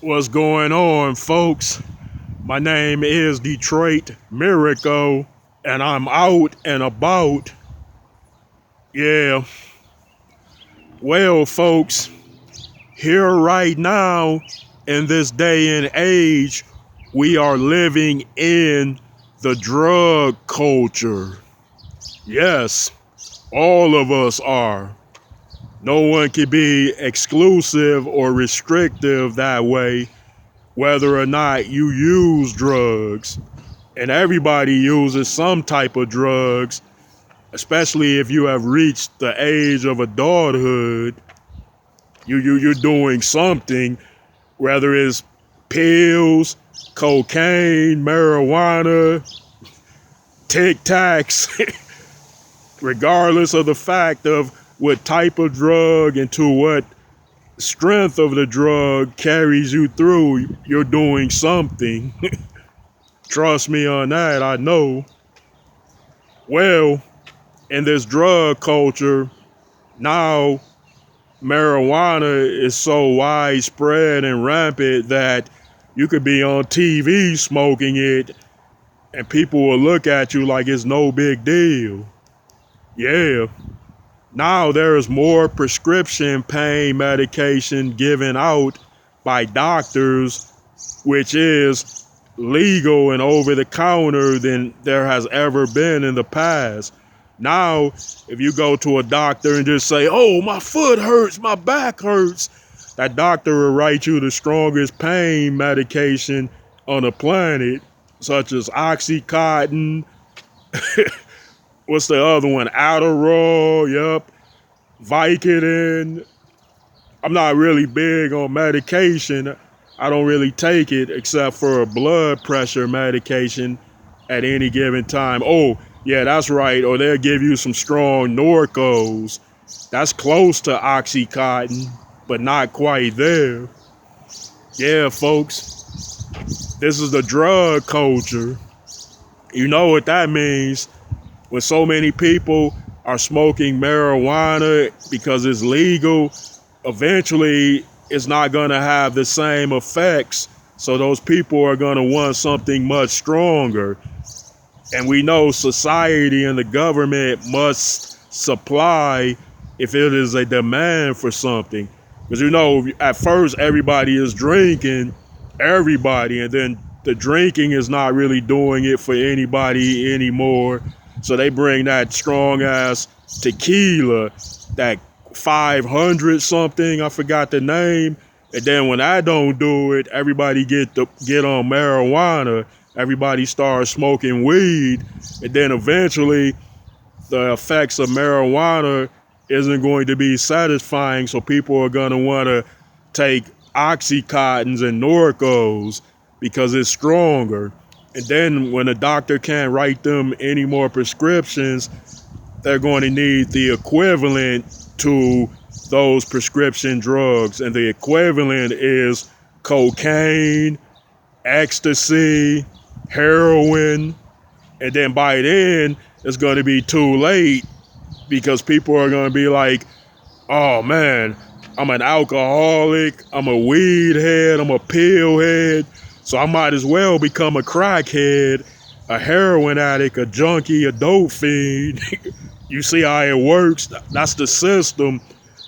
What's going on, folks? My name is Detroit Miracle, and I'm out and about. Yeah, well, folks, here right now, in this day and age, we are living in the drug culture. Yes, all of us are. No one can be exclusive or restrictive that way, whether or not you use drugs. And everybody uses some type of drugs, especially if you have reached the age of adulthood. You're doing something, whether it's pills, cocaine, marijuana, Tic Tacs, regardless of the fact of what type of drug and to what strength of the drug carries you through, you're doing something. Trust me on that, I know. Well, in this drug culture, now marijuana is so widespread and rampant that you could be on TV smoking it and people will look at you like it's no big deal. Yeah. Now there is more prescription pain medication given out by doctors, which is legal and over the counter than there has ever been in the past. Now, if you go to a doctor and just say, "Oh, my foot hurts, my back hurts," that doctor will write you the strongest pain medication on the planet, such as Oxycontin. What's the other one? Adderall, yep. Vicodin. I'm not really big on medication. I don't really take it except for a blood pressure medication at any given time. Oh, yeah, that's right. Or they'll give you some strong Norcos. That's close to Oxycontin, but not quite there. Yeah, folks, this is the drug culture. You know what that means. When so many people are smoking marijuana because it's legal, eventually it's not going to have the same effects. So those people are going to want something much stronger. And we know society and the government must supply if it is a demand for something. Because at first everybody is drinking, everybody, and then the drinking is not really doing it for anybody anymore. So they bring that strong ass tequila, that 500 something, I forgot the name. And then when I don't do it, everybody get on marijuana. Everybody starts smoking weed. And then eventually the effects of marijuana isn't going to be satisfying. So people are going to want to take Oxycontins and Norcos because it's stronger. And then when a doctor can't write them any more prescriptions, they're going to need the equivalent to those prescription drugs. And the equivalent is cocaine, ecstasy, heroin. And then by then, it's going to be too late because people are going to be like, "Oh man, I'm an alcoholic, I'm a weed head, I'm a pill head. So I might as well become a crackhead, a heroin addict, a junkie, a dope fiend." You see how it works? That's the system,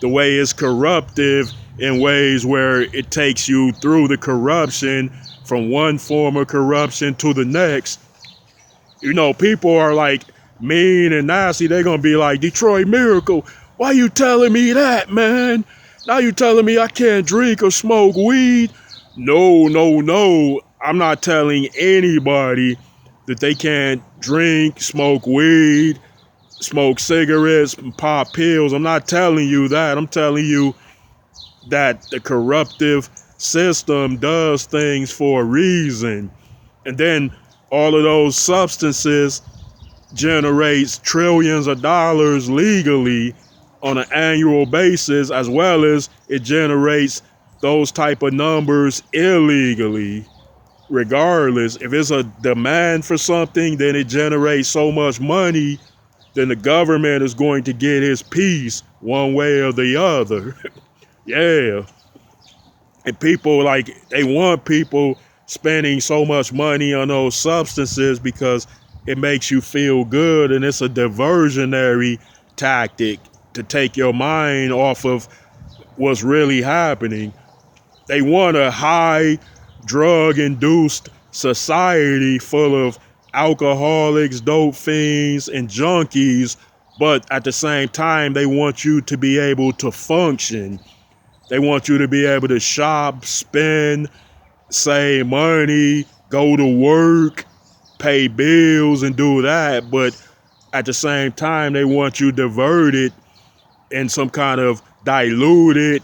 the way it's corruptive in ways where it takes you through the corruption from one form of corruption to the next. People are like mean and nasty. They're going to be like, "Detroit Miracle, why you telling me that, man? Now you telling me I can't drink or smoke weed?" No, no, no. I'm not telling anybody that they can't drink, smoke weed, smoke cigarettes, and pop pills. I'm not telling you that. I'm telling you that the corruptive system does things for a reason. And then all of those substances generates trillions of dollars legally on an annual basis, as well as it generates those type of numbers illegally. Regardless, if it's a demand for something, then it generates so much money, then the government is going to get his piece one way or the other. Yeah. And people like they want people spending so much money on those substances because it makes you feel good and it's a diversionary tactic to take your mind off of what's really happening. They want a high drug induced society full of alcoholics, dope fiends, and junkies, but at the same time, they want you to be able to function. They want you to be able to shop, spend, save money, go to work, pay bills, and do that. But at the same time, they want you diverted in some kind of diluted,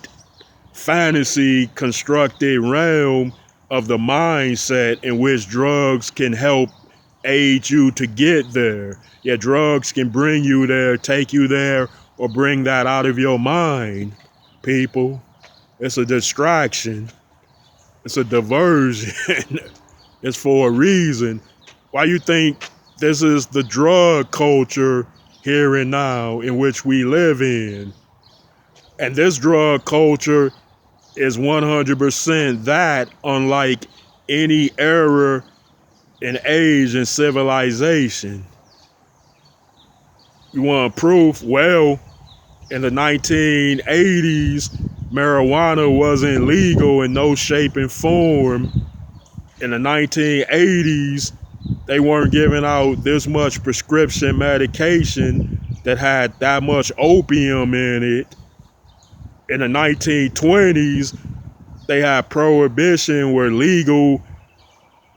fantasy constructed realm of the mindset in which drugs can help aid you to get there. Yeah, drugs can bring you there, take you there, or bring that out of your mind, people. It's a distraction. It's a diversion. It's for a reason. Why you think this is the drug culture here and now in which we live in? And this drug culture is 100% that, unlike any era in age and civilization. You want proof? Well, in the 1980s, marijuana wasn't legal in no shape and form. In the 1980s, they weren't giving out this much prescription medication that had that much opium in it. In the 1920s, they had prohibition where legal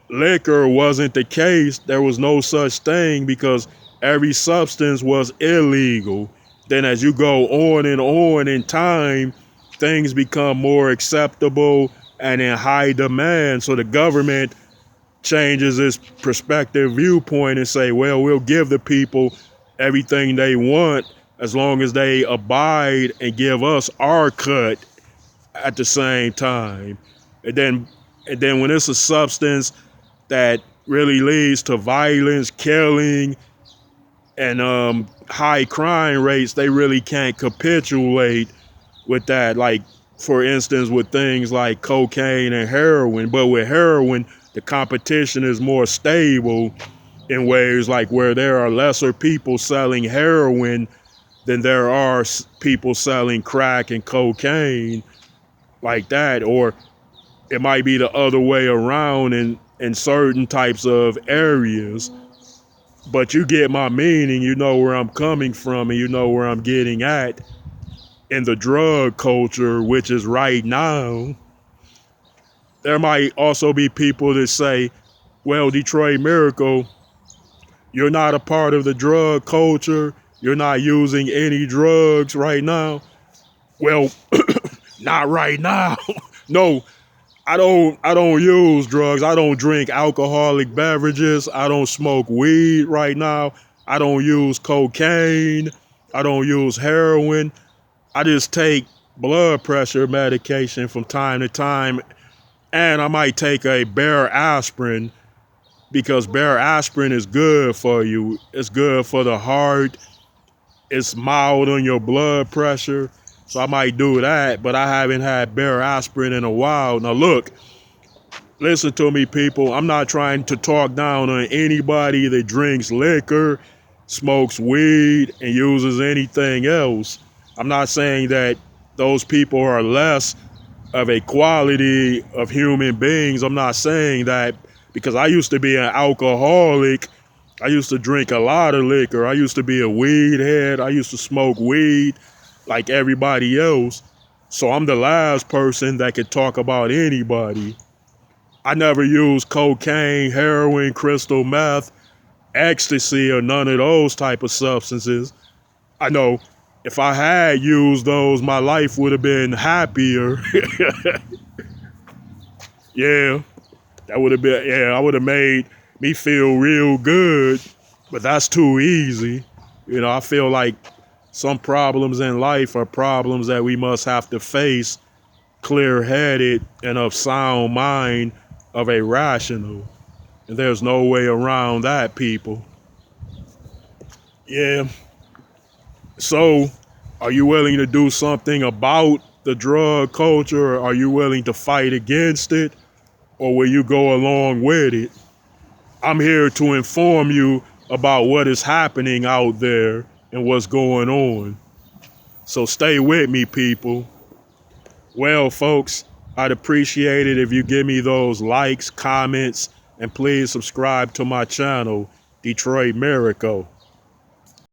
liquor wasn't the case. There was no such thing because every substance was illegal. Then as you go on in time, things become more acceptable and in high demand. So the government changes its perspective viewpoint and say, well, we'll give the people everything they want as long as they abide and give us our cut at the same time. And then when it's a substance that really leads to violence, killing, and high crime rates, they really can't capitulate with that. Like, for instance, with things like cocaine and heroin. But with heroin, the competition is more stable in ways like where there are lesser people selling heroin than there are people selling crack and cocaine like that. Or it might be the other way around in certain types of areas. But you get my meaning, you know where I'm coming from, and you know where I'm getting at. In the drug culture, which is right now, there might also be people that say, well, Detroit Miracle, you're not a part of the drug culture. You're not using any drugs right now. Well, not right now. No, I don't use drugs. I don't drink alcoholic beverages. I don't smoke weed right now. I don't use cocaine. I don't use heroin. I just take blood pressure medication from time to time, and I might take a Bare aspirin because Bare aspirin is good for you. It's good for the heart. It's mild on your blood pressure. So I might do that, but I haven't had Bare aspirin in a while. Now look, listen to me, people. I'm not trying to talk down on anybody that drinks liquor, smokes weed, and uses anything else. I'm not saying that those people are less of a quality of human beings. I'm not saying that because I used to be an alcoholic. I used to drink a lot of liquor. I used to be a weed head. I used to smoke weed like everybody else. So I'm the last person that could talk about anybody. I never used cocaine, heroin, crystal meth, ecstasy, or none of those type of substances. I know if I had used those, my life would have been happier. Yeah, I would have made me feel real good, but that's too easy. I feel like some problems in life are problems that we must have to face clear-headed and of sound mind of a rational. And there's no way around that, people. Yeah. So, are you willing to do something about the drug culture? Are you willing to fight against it? Or will you go along with it? I'm here to inform you about what is happening out there and what's going on. So stay with me, people. Well, folks, I'd appreciate it if you give me those likes, comments, and please subscribe to my channel, Detroit Miracle.